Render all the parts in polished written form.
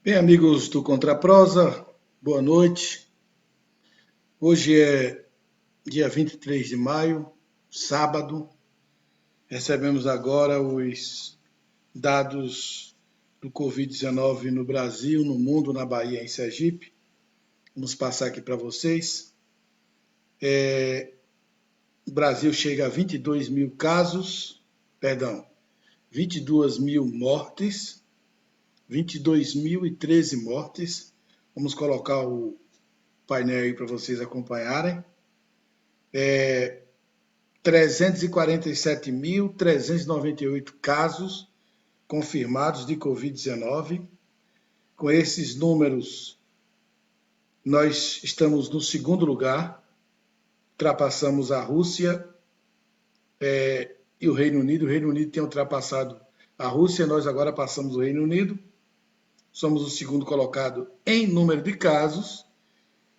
Bem, amigos do Contraprosa, boa noite. Hoje é dia 23 de maio, sábado. Recebemos agora os dados do Covid-19 no Brasil, no mundo, na Bahia, em Sergipe. Vamos passar aqui para vocês. O Brasil chega a 22 mil casos, 22 mil mortes, 22.013 mortes. Vamos colocar o painel aí para vocês acompanharem. 347.398 casos confirmados de Covid-19. Com esses números, nós estamos no segundo lugar, ultrapassamos a Rússia e o Reino Unido. O Reino Unido tem ultrapassado a Rússia, nós agora passamos o Reino Unido. Somos o segundo colocado em número de casos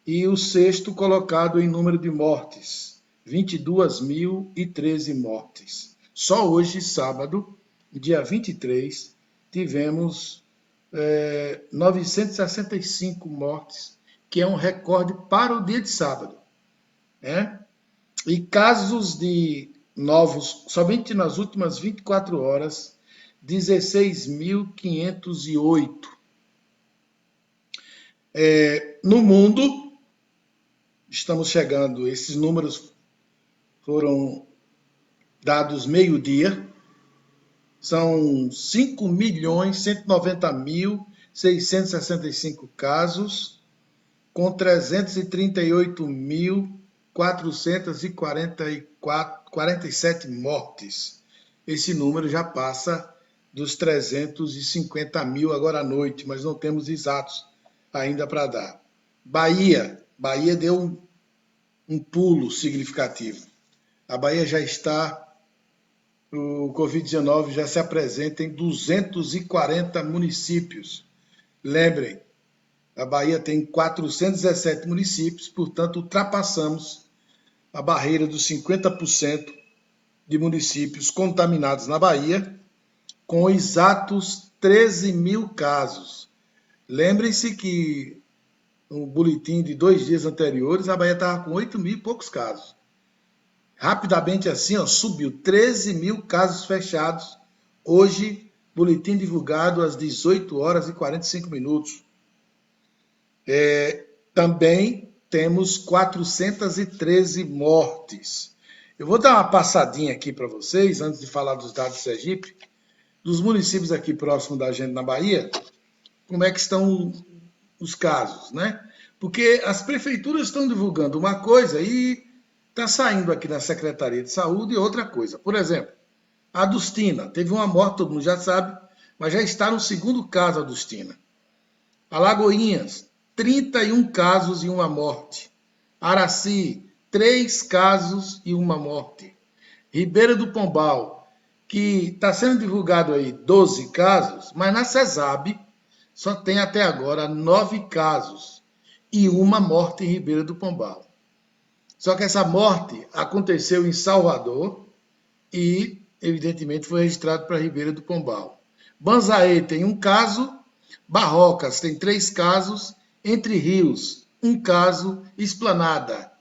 e o sexto colocado em número de mortes, 22.013 mortes. Só hoje, sábado, dia 23, tivemos 965 mortes, que é um recorde para o dia de sábado. E casos de novos, somente nas últimas 24 horas, 16.508. No mundo, estamos chegando, esses números foram dados meio-dia, são 5.190.665 casos, com 338.447 mortes. Esse número já passa dos 350 mil agora à noite, mas não temos exatos ainda para dar. Bahia deu um pulo significativo. A Bahia já está, o Covid-19 já se apresenta em 240 municípios. Lembrem, a Bahia tem 417 municípios, portanto, ultrapassamos a barreira dos 50% de municípios contaminados na Bahia, com exatos 13 mil casos. Lembrem-se que no boletim de 2 dias anteriores, a Bahia estava com 8 mil e poucos casos. Rapidamente assim, subiu 13 mil casos fechados. Hoje, boletim divulgado às 18 horas e 45 minutos. Também temos 413 mortes. Eu vou dar uma passadinha aqui para vocês, antes de falar dos dados de Sergipe, dos municípios aqui próximos da gente na Bahia, como é que estão os casos, né? Porque as prefeituras estão divulgando uma coisa e está saindo aqui na Secretaria de Saúde outra coisa. Por exemplo, a Adustina, teve uma morte, todo mundo já sabe, mas já está no segundo caso a Adustina. Alagoinhas, 31 casos e uma morte. Araci, 3 casos e uma morte. Ribeira do Pombal, que está sendo divulgado aí 12 casos, mas na CESAB só tem até agora 9 casos e uma morte em Ribeira do Pombal. Só que essa morte aconteceu em Salvador e, evidentemente, foi registrado para Ribeira do Pombal. Banzaê tem 1 caso, Barrocas tem 3 casos, Entre Rios, 1 caso, Esplanada,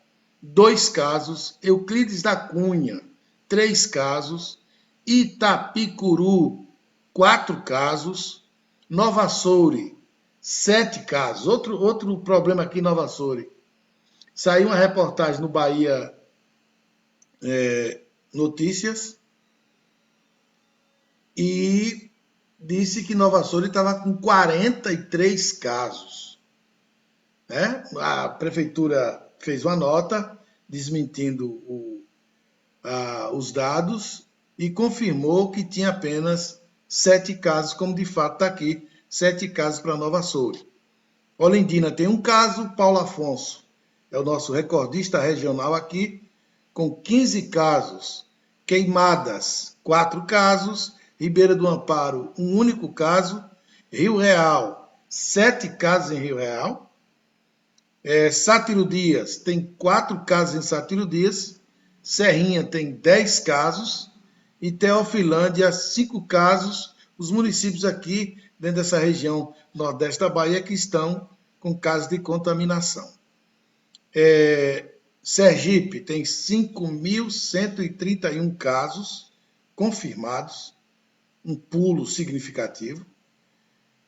2 casos, Euclides da Cunha, 3 casos, Itapicuru, 4 casos, Nova Açoure, 7 casos. Outro problema aqui em Nova Açoure. Saiu uma reportagem no Bahia Notícias e disse que Nova Açoure estava com 43 casos. A prefeitura fez uma nota desmentindo os dados e confirmou que tinha apenas 7 casos, como de fato está aqui, 7 casos para Nova Açoure. Olindina tem 1 caso, Paulo Afonso é o nosso recordista regional aqui, com 15 casos. Queimadas, 4 casos. Ribeira do Amparo, 1 único caso. Rio Real, 7 casos em Rio Real. Sátiro Dias, tem 4 casos em Sátiro Dias. Serrinha tem 10 casos. E Teofilândia, 5 casos. Os municípios aqui dentro dessa região nordeste da Bahia, que estão com casos de contaminação. Sergipe tem 5.131 casos confirmados, um pulo significativo,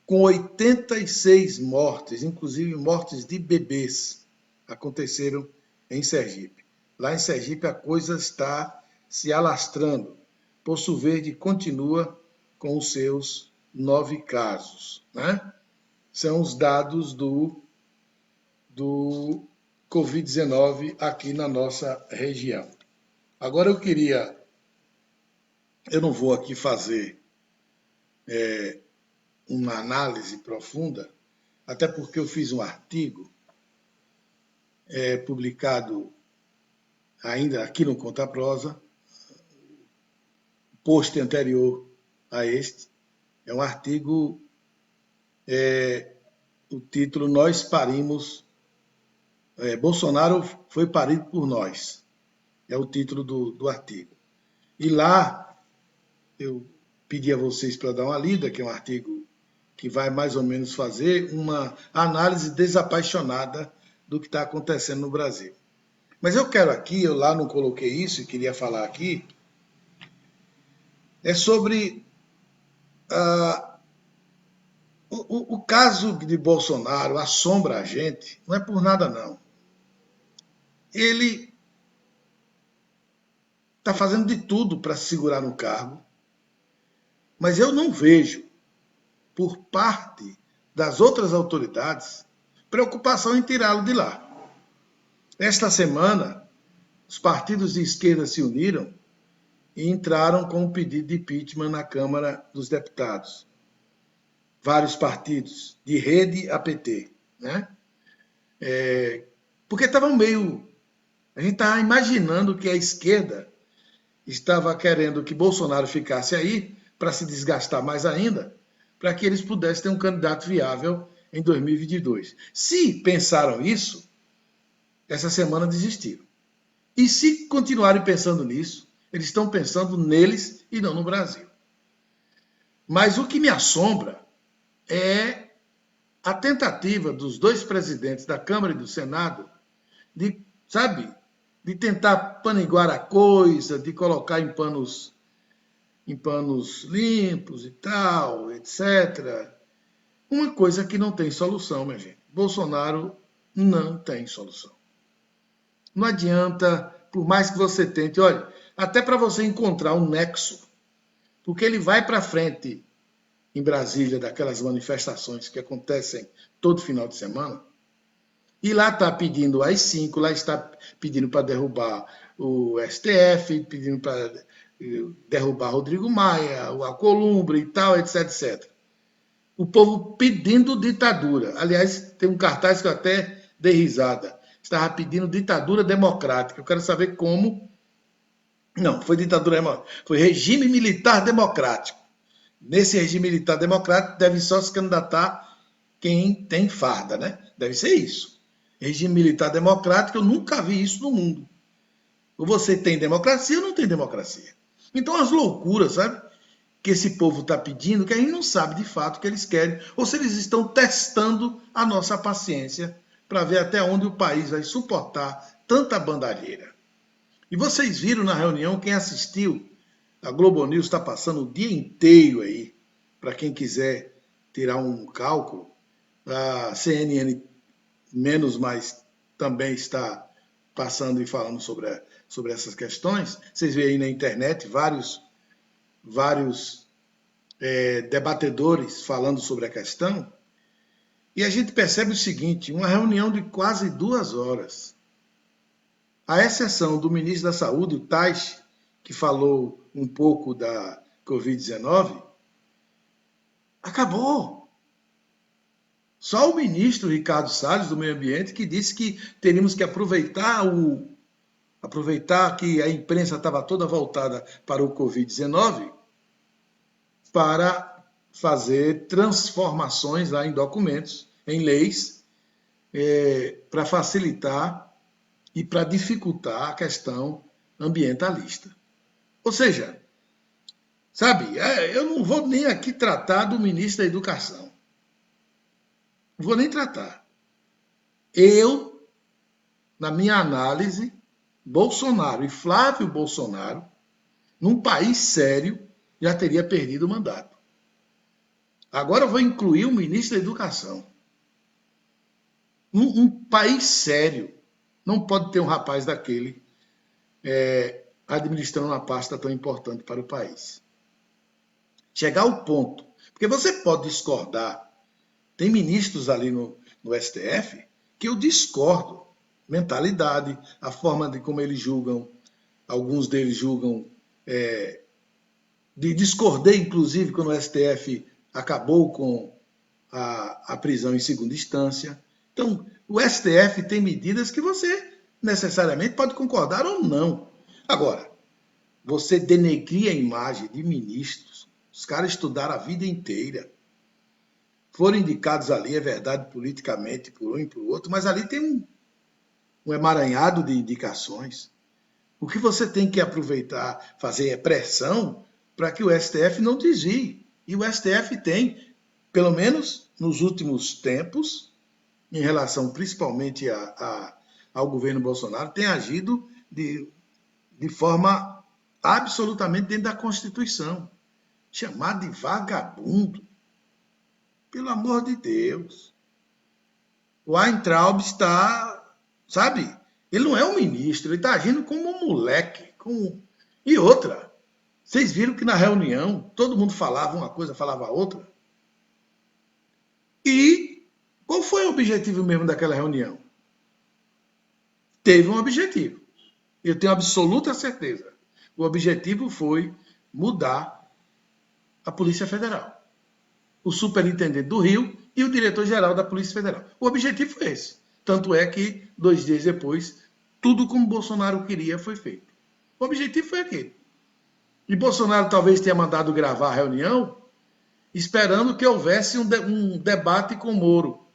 com 86 mortes, inclusive mortes de bebês, aconteceram em Sergipe. Lá em Sergipe a coisa está se alastrando. Poço Verde continua com os seus 9 casos, né? São os dados do Covid-19 aqui na nossa região. Agora eu não vou aqui fazer uma análise profunda, até porque eu fiz um artigo publicado ainda aqui no Conta Prosa, post anterior a este, é um artigo, o título Nós Parimos, Bolsonaro foi parido por nós, é o título do artigo. E lá eu pedi a vocês para dar uma lida, que é um artigo que vai mais ou menos fazer uma análise desapaixonada do que está acontecendo no Brasil. Mas eu quero aqui, eu lá não coloquei isso e queria falar aqui, é sobre o caso de Bolsonaro assombra a gente, não é por nada não. Ele está fazendo de tudo para se segurar no cargo, mas eu não vejo, por parte das outras autoridades, preocupação em tirá-lo de lá. Esta semana, os partidos de esquerda se uniram e entraram com um pedido de impeachment na Câmara dos Deputados. Vários partidos, de rede a PT, né? Porque estavam meio... A gente estava imaginando que a esquerda estava querendo que Bolsonaro ficasse aí para se desgastar mais ainda, para que eles pudessem ter um candidato viável em 2022. Se pensaram isso, essa semana desistiram. E se continuarem pensando nisso, eles estão pensando neles e não no Brasil. Mas o que me assombra é a tentativa dos dois presidentes da Câmara e do Senado de, de tentar paniguar a coisa, de colocar em panos limpos e tal, etc. Uma coisa que não tem solução, minha gente. Bolsonaro não tem solução. Não adianta, por mais que você tente, olha, até para você encontrar um nexo, porque ele vai para frente em Brasília daquelas manifestações que acontecem todo final de semana, e lá está pedindo AI-5, lá está pedindo para derrubar o STF, pedindo para derrubar Rodrigo Maia, o Alcolumbre e tal, etc, etc. O povo pedindo ditadura. Aliás, tem um cartaz que eu até dei risada. Estava pedindo ditadura democrática. Eu quero saber como. Não, foi ditadura democrática. Foi regime militar democrático. Nesse regime militar democrático deve só se candidatar quem tem farda, né? Deve ser isso. Regime militar democrático, eu nunca vi isso no mundo. Ou você tem democracia ou não tem democracia. Então as loucuras, sabe? Que esse povo está pedindo, que a gente não sabe de fato o que eles querem, ou se eles estão testando a nossa paciência para ver até onde o país vai suportar tanta bandalheira. E vocês viram na reunião, quem assistiu, a Globo News está passando o dia inteiro aí, para quem quiser tirar um cálculo, a CNN menos mais também está passando e falando sobre essas questões. Vocês veem aí na internet vários debatedores falando sobre a questão, e a gente percebe o seguinte, uma reunião de quase 2 horas. À exceção do ministro da Saúde, o Taixe, que falou um pouco da Covid-19, acabou. Só o ministro Ricardo Salles, do Meio Ambiente, que disse que teríamos que aproveitar que a imprensa estava toda voltada para o Covid-19 para fazer transformações lá em documentos, em leis, para facilitar e para dificultar a questão ambientalista. Ou seja, Sabe, eu não vou nem aqui tratar do ministro da Educação. Não vou nem tratar. Eu, na minha análise, Bolsonaro e Flávio Bolsonaro, num país sério, já teria perdido o mandato. Agora eu vou incluir o ministro da Educação. Um país sério não pode ter um rapaz daquele administrando uma pasta tão importante para o país. Chegar ao ponto. Porque você pode discordar. Tem ministros ali no STF que eu discordo. Mentalidade, a forma de como eles julgam, alguns deles julgam. Discordei, inclusive, quando o STF acabou com a prisão em segunda instância. Então, o STF tem medidas que você necessariamente pode concordar ou não. Agora, você denegrir a imagem de ministros, os caras estudaram a vida inteira, foram indicados ali, é verdade, politicamente, por um e por outro, mas ali tem um emaranhado de indicações. O que você tem que aproveitar, fazer é pressão para que o STF não desvie. E o STF tem, pelo menos nos últimos tempos, em relação principalmente ao governo Bolsonaro, tem agido de forma absolutamente dentro da Constituição. Chamar de vagabundo. Pelo amor de Deus. O Weintraub está, sabe? Ele não é um ministro, ele está agindo como um moleque. E outra, vocês viram que na reunião todo mundo falava uma coisa, falava outra? E qual foi o objetivo mesmo daquela reunião? Teve um objetivo. Eu tenho absoluta certeza. O objetivo foi mudar a Polícia Federal. O superintendente do Rio e o diretor-geral da Polícia Federal. O objetivo foi esse. Tanto é que, 2 dias depois, tudo como Bolsonaro queria foi feito. O objetivo foi aquele. E Bolsonaro talvez tenha mandado gravar a reunião esperando que houvesse um debate com Moro.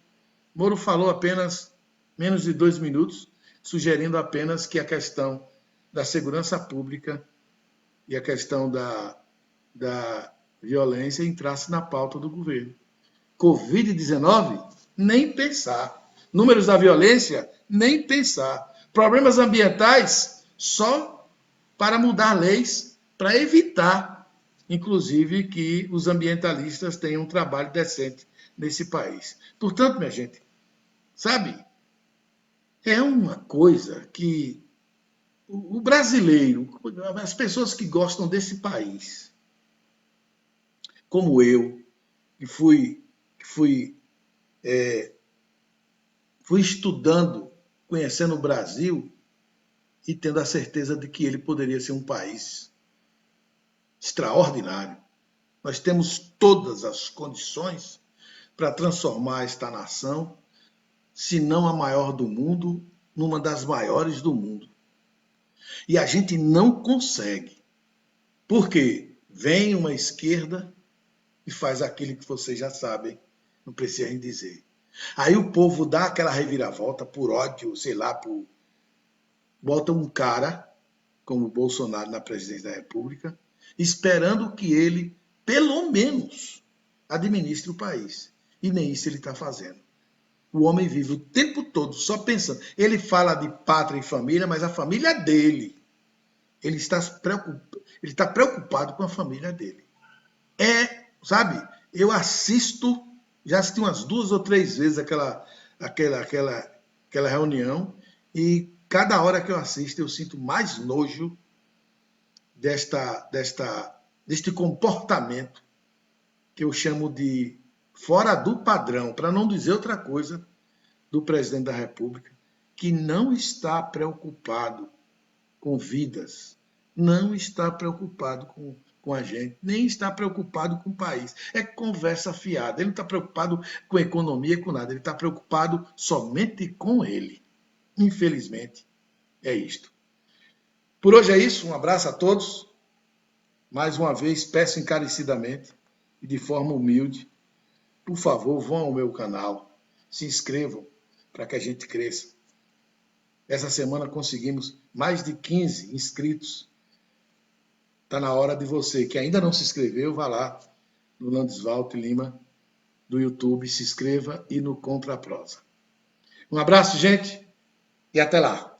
Moro falou apenas menos de 2 minutos, sugerindo apenas que a questão da segurança pública e a questão da violência entrasse na pauta do governo. Covid-19, nem pensar. Números da violência, nem pensar. Problemas ambientais, só para mudar leis, para evitar, inclusive, que os ambientalistas tenham um trabalho decente nesse país. Portanto, minha gente, sabe, é uma coisa que o brasileiro, as pessoas que gostam desse país, como eu, que fui estudando, conhecendo o Brasil e tendo a certeza de que ele poderia ser um país extraordinário. Nós temos todas as condições para transformar esta nação, se não a maior do mundo, numa das maiores do mundo. E a gente não consegue. Por quê? Vem uma esquerda e faz aquilo que vocês já sabem, não precisa nem dizer. Aí o povo dá aquela reviravolta por ódio, sei lá, bota um cara como o Bolsonaro na presidência da República, esperando que ele, pelo menos, administre o país. E nem isso ele está fazendo. O homem vive o tempo todo só pensando. Ele fala de pátria e família, mas a família dele. Ele está preocupado com a família dele. Sabe, eu já assisti umas 2 ou 3 vezes aquela reunião, e cada hora que eu assisto eu sinto mais nojo deste comportamento que eu chamo de fora do padrão, para não dizer outra coisa, do presidente da República, que não está preocupado com vidas, não está preocupado com a gente, nem está preocupado com o país. É conversa fiada. Ele não está preocupado com economia, com nada. Ele está preocupado somente com ele. Infelizmente, é isto. Por hoje é isso. Um abraço a todos. Mais uma vez, peço encarecidamente e de forma humilde, por favor, vão ao meu canal, se inscrevam para que a gente cresça. Essa semana conseguimos mais de 15 inscritos Está na hora de você, que ainda não se inscreveu, vá lá no Landeswald Lima do YouTube, se inscreva e no Contra a Prosa. Um abraço, gente, e até lá.